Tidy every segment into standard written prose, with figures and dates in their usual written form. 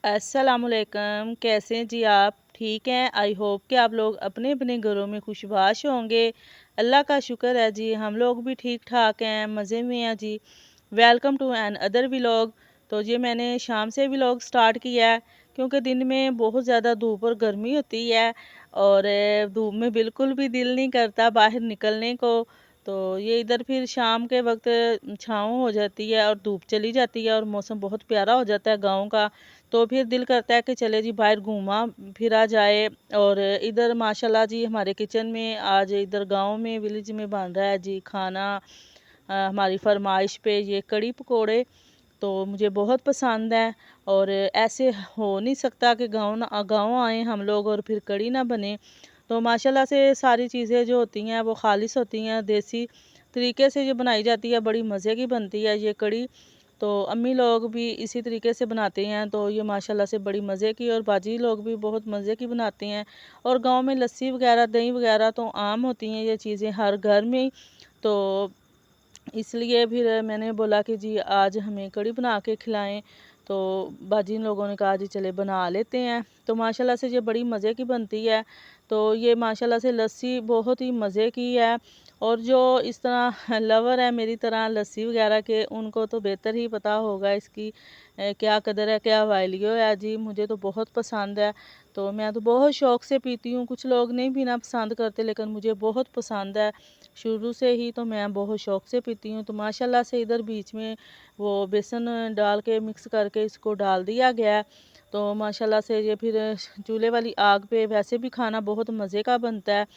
अस्सलामुअलैकुम। कैसे हैं जी आप? ठीक हैं? आई होप कि आप लोग अपने अपने घरों में खुशबाश होंगे। अल्लाह का शुक्र है जी, हम लोग भी ठीक ठाक हैं, मज़े में हैं जी। Welcome to another vlog. तो ये मैंने शाम से व्लॉग स्टार्ट किया है क्योंकि दिन में बहुत ज़्यादा धूप और गर्मी होती है और धूप में बिल्कुल भी दिल नहीं करता बाहर निकलने को। तो ये इधर फिर शाम के वक्त छाँव हो जाती है और धूप चली जाती है और मौसम बहुत प्यारा हो जाता है गाँव का। तो फिर दिल करता है कि चले जी बाहर घूमा फिरा जाए। और इधर माशाल्लाह जी हमारे किचन में आज इधर गांव में विलेज में बन रहा है जी खाना। हमारी फरमाइश पे ये कड़ी पकोड़े तो मुझे बहुत पसंद है। और ऐसे हो नहीं सकता कि गांव आए हम लोग और फिर कड़ी ना बने। तो माशाल्लाह से सारी चीज़ें जो होती हैं वो खालिश होती हैं, देसी तरीके से ये बनाई जाती है, बड़ी मज़े की बनती है ये कड़ी। तो अम्मी लोग भी इसी तरीके से बनाते हैं, तो ये माशाल्लाह से बड़ी मज़े की, और बाजी लोग भी बहुत मज़े की बनाते हैं। और गांव में लस्सी वगैरह दही वगैरह तो आम होती हैं ये चीज़ें हर घर में ही। तो इसलिए फिर मैंने बोला कि जी आज हमें कड़ी बना के खिलाएं। तो बाजी लोगों ने कहा जी चले बना लेते हैं। तो माशाल्लाह से ये बड़ी मज़े की बनती है। तो ये माशाल्लाह से लस्सी बहुत ही मज़े की है। और जो इस तरह लवर है मेरी तरह लस्सी वगैरह के, उनको तो बेहतर ही पता होगा इसकी क्या कदर है, क्या वैल्यू है जी। मुझे तो बहुत पसंद है, तो मैं तो बहुत शौक़ से पीती हूँ। कुछ लोग नहीं पीना पसंद करते लेकिन मुझे बहुत पसंद है शुरू से ही, तो मैं बहुत शौक़ से पीती हूँ। तो माशाल्लाह से इधर बीच में वो बेसन डाल के मिक्स करके इसको डाल दिया गया है। तो माशाल्लाह से ये फिर चूल्हे वाली आग पे वैसे भी खाना बहुत मज़े का बनता है।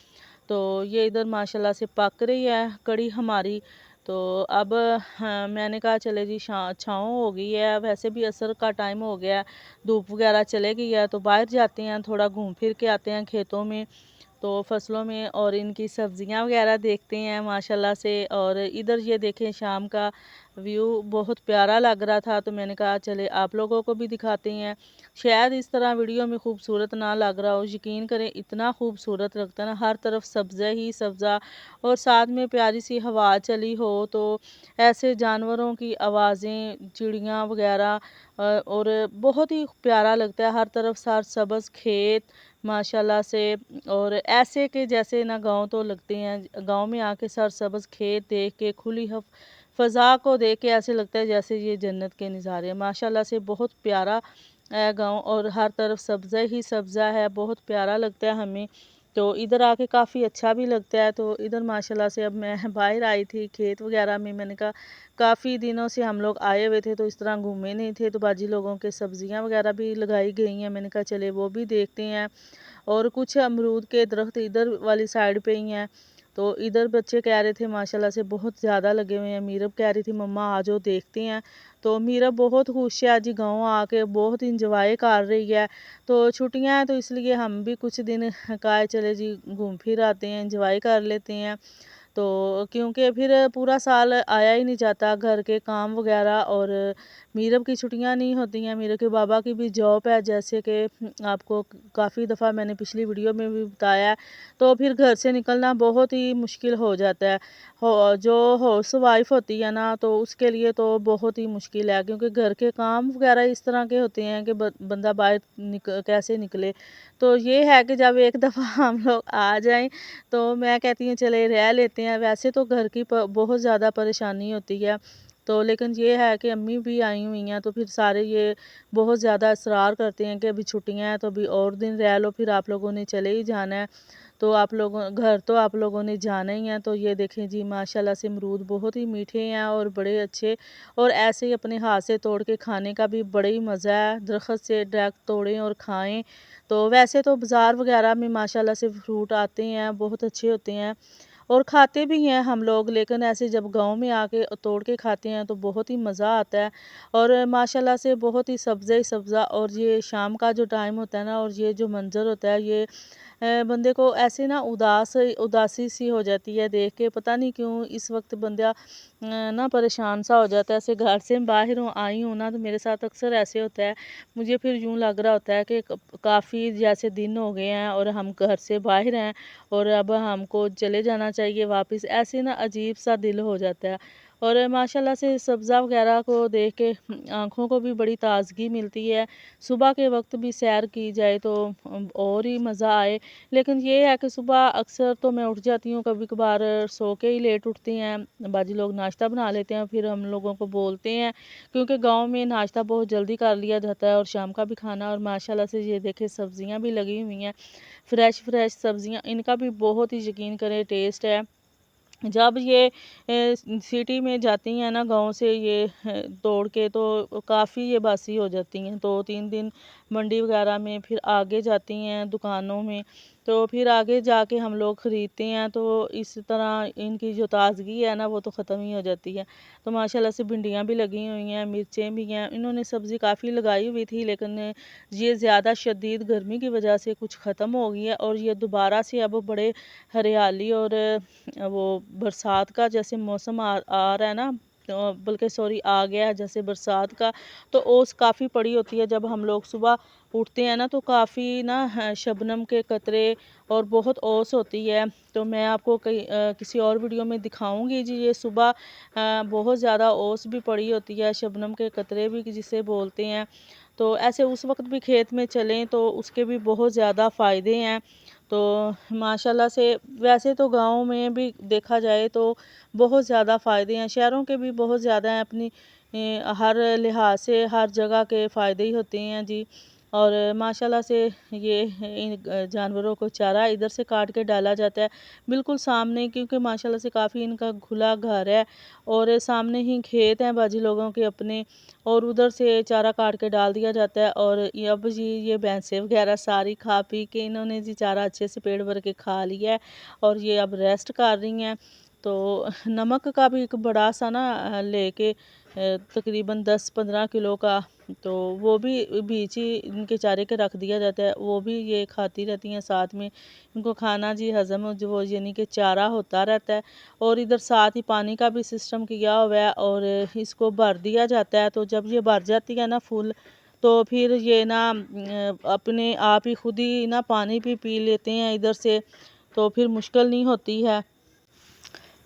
तो ये इधर माशाल्लाह से पक रही है कड़ी हमारी। तो अब हाँ, मैंने कहा चले जी छाँव हो गई है, वैसे भी असर का टाइम हो गया है, धूप वगैरह चले गई है, तो बाहर जाते हैं थोड़ा घूम फिर के आते हैं खेतों में, तो फसलों में, और इनकी सब्जियां वगैरह देखते हैं माशाल्लाह से। और इधर ये देखें शाम का व्यू बहुत प्यारा लग रहा था, तो मैंने कहा चले आप लोगों को भी दिखाते हैं। शायद इस तरह वीडियो में खूबसूरत ना लग रहा हो, यकीन करें इतना खूबसूरत लगता है ना, हर तरफ सब्ज़ा ही सब्ज़ा, और साथ में प्यारी सी हवा चली हो, तो ऐसे जानवरों की आवाज़ें, चिड़ियाँ वगैरह, और बहुत ही प्यारा लगता है। हर तरफ सर सब्ज़ खेत माशाल्लाह से। और ऐसे के जैसे ना गांव तो लगते हैं, गांव में आके सरसब्ज खेत देख के खुली फ़ज़ा को देख के ऐसे लगता है जैसे ये जन्नत के नज़ारे हैं। माशाल्लाह से बहुत प्यारा है गांव, और हर तरफ सब्ज़ा ही सब्ज़ा है, बहुत प्यारा लगता है हमें। तो इधर आके काफ़ी अच्छा भी लगता है। तो इधर माशाल्लाह से अब मैं बाहर आई थी खेत वगैरह में, मैंने कहा काफ़ी दिनों से हम लोग आए हुए थे तो इस तरह घूमे नहीं थे, तो बाजी लोगों के सब्ज़ियां वगैरह भी लगाई गई हैं, मैंने कहा चले वो भी देखते हैं। और कुछ अमरूद के दरख्त इधर वाली साइड पे ही हैं। तो इधर बच्चे कह रहे थे माशाल्लाह से बहुत ज़्यादा लगे हुए हैं। मीरब कह रही थी मम्मा आ जाओ देखते हैं। तो मीरब बहुत खुश है आज गाँव आके, बहुत इंजॉय कर रही है। तो छुट्टियां हैं तो इसलिए हम भी कुछ दिन कहा चले जी घूम फिर आते हैं, इंजॉय कर लेते हैं। तो क्योंकि फिर पूरा साल आया ही नहीं जाता, घर के काम वगैरह, और मीरब की छुट्टियां नहीं होती हैं। मीरब के बाबा की भी जॉब है, जैसे कि आपको काफ़ी दफ़ा मैंने पिछली वीडियो में भी बताया है। तो फिर घर से निकलना बहुत ही मुश्किल हो जाता है। जो हाउस वाइफ होती है ना, तो उसके लिए तो बहुत ही मुश्किल है, क्योंकि घर के काम वगैरह इस तरह के होते हैं कि बंदा बाहर कैसे निकले। तो ये है कि जब एक दफ़ा हम लोग आ जाएं तो मैं कहती हूँ चले रह लेते हैं। वैसे तो घर की बहुत ज़्यादा परेशानी होती है, तो लेकिन ये है कि अम्मी भी आई हुई हैं, तो फिर सारे ये बहुत ज़्यादा इसरार करते हैं कि अभी छुट्टियां हैं तो अभी और दिन रह लो, फिर आप लोगों ने चले ही जाना है। तो आप लोगों घर तो आप लोगों ने जाना ही है। तो ये देखें जी माशाल्लाह से अमरूद बहुत ही मीठे हैं और बड़े अच्छे, और ऐसे ही अपने हाथ से तोड़ के खाने का भी बड़ा ही मज़ा है, दरख्त से डायरेक्ट तोड़ें और खाएं। तो वैसे तो बाज़ार वगैरह में माशाल्लाह से फ्रूट आते हैं, बहुत अच्छे होते हैं और खाते भी हैं हम लोग, लेकिन ऐसे जब गांव में आके तोड़ के खाते हैं तो बहुत ही मज़ा आता है। और माशाल्लाह से बहुत ही सब्ज़ा ही सब्ज़ा, और ये शाम का जो टाइम होता है ना, और ये जो मंज़र होता है, ये बंदे को ऐसे ना उदासी सी हो जाती है देख के, पता नहीं क्यों इस वक्त बंदा ना परेशान सा हो जाता है। ऐसे घर से बाहर आई हूँ ना, तो मेरे साथ अक्सर ऐसे होता है। मुझे फिर यूँ लग रहा होता है कि काफ़ी जैसे दिन हो गए हैं और हम घर से बाहर हैं और अब हमको चले जाना चाहिए वापस, ऐसे ना अजीब सा दिल हो जाता है। और माशाल्लाह से सब्ज़ा वगैरह को देख के आँखों को भी बड़ी ताज़गी मिलती है। सुबह के वक्त भी सैर की जाए तो और ही मज़ा आए। लेकिन ये है कि सुबह अक्सर तो मैं उठ जाती हूँ, कभी कभार सो के ही लेट उठती हैं। बाजी लोग नाश्ता बना लेते हैं, फिर हम लोगों को बोलते हैं, क्योंकि गांव में नाश्ता बहुत जल्दी कर लिया जाता है और शाम का भी खाना। और माशाल्लाह से ये देखे सब्जियां भी लगी हुई हैं, फ्रेश फ्रेश सब्जियां, इनका भी बहुत ही यकीन करें टेस्ट है। जब ये सिटी में जाती हैं ना गांव से ये तोड़ के, तो काफ़ी ये बासी हो जाती हैं। 2-3 दिन मंडी वगैरह में, फिर आगे जाती हैं दुकानों में, तो फिर आगे जाके हम लोग ख़रीदते हैं। तो इस तरह इनकी जो ताज़गी है ना वो तो ख़त्म ही हो जाती है। तो माशाल्लाह से भिंडियाँ भी लगी हुई हैं, मिर्चें भी हैं। इन्होंने सब्ज़ी काफ़ी लगाई हुई थी, लेकिन ये ज़्यादा शदीद गर्मी की वजह से कुछ ख़त्म हो गई है। और ये दोबारा से अब बड़े हरियाली और वो बरसात का जैसे मौसम आ रहा है ना, तो बल्कि सॉरी आ गया है जैसे बरसात का, तो ओस काफ़ी पड़ी होती है। जब हम लोग सुबह उठते हैं ना तो काफ़ी ना शबनम के कतरे और बहुत ओस होती है। तो मैं आपको किसी और वीडियो में दिखाऊंगी जी। ये सुबह बहुत ज़्यादा ओस भी पड़ी होती है, शबनम के कतरे भी जिसे बोलते हैं। तो ऐसे उस वक्त भी खेत में चलें तो उसके भी बहुत ज़्यादा फ़ायदे हैं। तो माशाल्लाह से वैसे तो गाँव में भी देखा जाए तो बहुत ज़्यादा फ़ायदे हैं, शहरों के भी बहुत ज़्यादा हैं। अपनी हर लिहाज से हर जगह के फ़ायदे ही होते हैं जी। और माशाल्लाह से ये इन जानवरों को चारा इधर से काट के डाला जाता है बिल्कुल सामने, क्योंकि माशाल्लाह से काफ़ी इनका खुला घर है और सामने ही खेत हैं बाजी लोगों के अपने, और उधर से चारा काट के डाल दिया जाता है। और ये अब जी ये भैंसें वगैरह सारी खा पी के इन्होंने जी चारा अच्छे से पेट भर के खा लिया है और ये अब रेस्ट कर रही हैं। तो नमक का भी एक बड़ा सा ना लेके तकरीबन 10-15 किलो का, तो वो भी बीच ही इनके चारे के रख दिया जाता है, वो भी ये खाती रहती हैं साथ में। इनको खाना जी हज़म जो वो यानी कि चारा होता रहता है। और इधर साथ ही पानी का भी सिस्टम किया हुआ है और इसको भर दिया जाता है। तो जब ये भर जाती है ना फुल, तो फिर ये ना अपने आप ही खुद ही ना पानी भी पी लेते हैं इधर से, तो फिर मुश्किल नहीं होती है।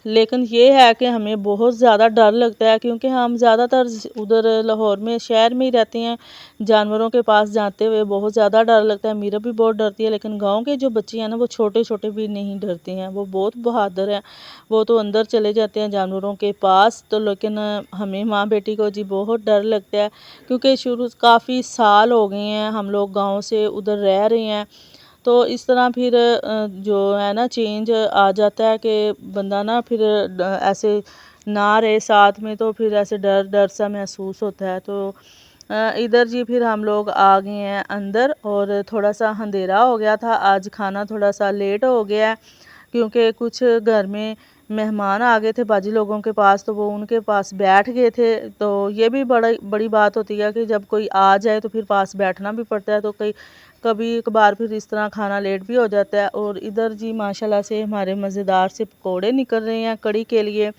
लेकिन ये है कि हमें बहुत ज़्यादा डर लगता है, क्योंकि हम ज़्यादातर उधर लाहौर में शहर में ही रहते हैं। जानवरों के पास जाते हुए बहुत ज़्यादा डर लगता है, मीरा भी बहुत डरती है। लेकिन गांव के जो बच्चे हैं ना वो छोटे छोटे भी नहीं डरते हैं, वो बहुत बहादुर हैं। वो तो अंदर चले जाते हैं जानवरों के पास। तो लेकिन हमें माँ बेटी को जी बहुत डर लगता है, क्योंकि शुरू काफ़ी साल हो गए हैं हम लोग गाँव से उधर रह रहे हैं। तो इस तरह फिर जो है ना चेंज आ जाता है कि बंदा ना फिर ऐसे ना रहे साथ में, तो फिर ऐसे डर डर सा महसूस होता है। तो इधर जी फिर हम लोग आ गए हैं अंदर, और थोड़ा सा अंधेरा हो गया था, आज खाना थोड़ा सा लेट हो गया है, क्योंकि कुछ घर में मेहमान आ गए थे बाजी लोगों के पास, तो वो उनके पास बैठ गए थे। तो ये भी बड़ी बात होती है कि जब कोई आ जाए तो फिर पास बैठना भी पड़ता है। तो कभी कभार फिर इस तरह खाना लेट भी हो जाता है। और इधर जी माशाल्लाह से हमारे मज़ेदार से पकौड़े निकल रहे हैं कड़ी के लिए।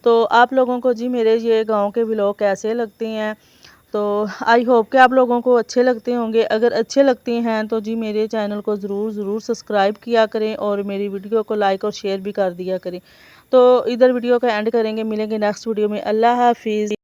तो आप लोगों को जी मेरे ये गांव के व्लॉग कैसे लगते हैं? तो आई होप कि आप लोगों को अच्छे लगते होंगे। अगर अच्छे लगते हैं तो जी मेरे चैनल को ज़रूर सब्सक्राइब किया करें और मेरी वीडियो को लाइक और शेयर भी कर दिया करें। तो इधर वीडियो का एंड करेंगे, मिलेंगे नेक्स्ट वीडियो में। अल्लाह हाफिज़।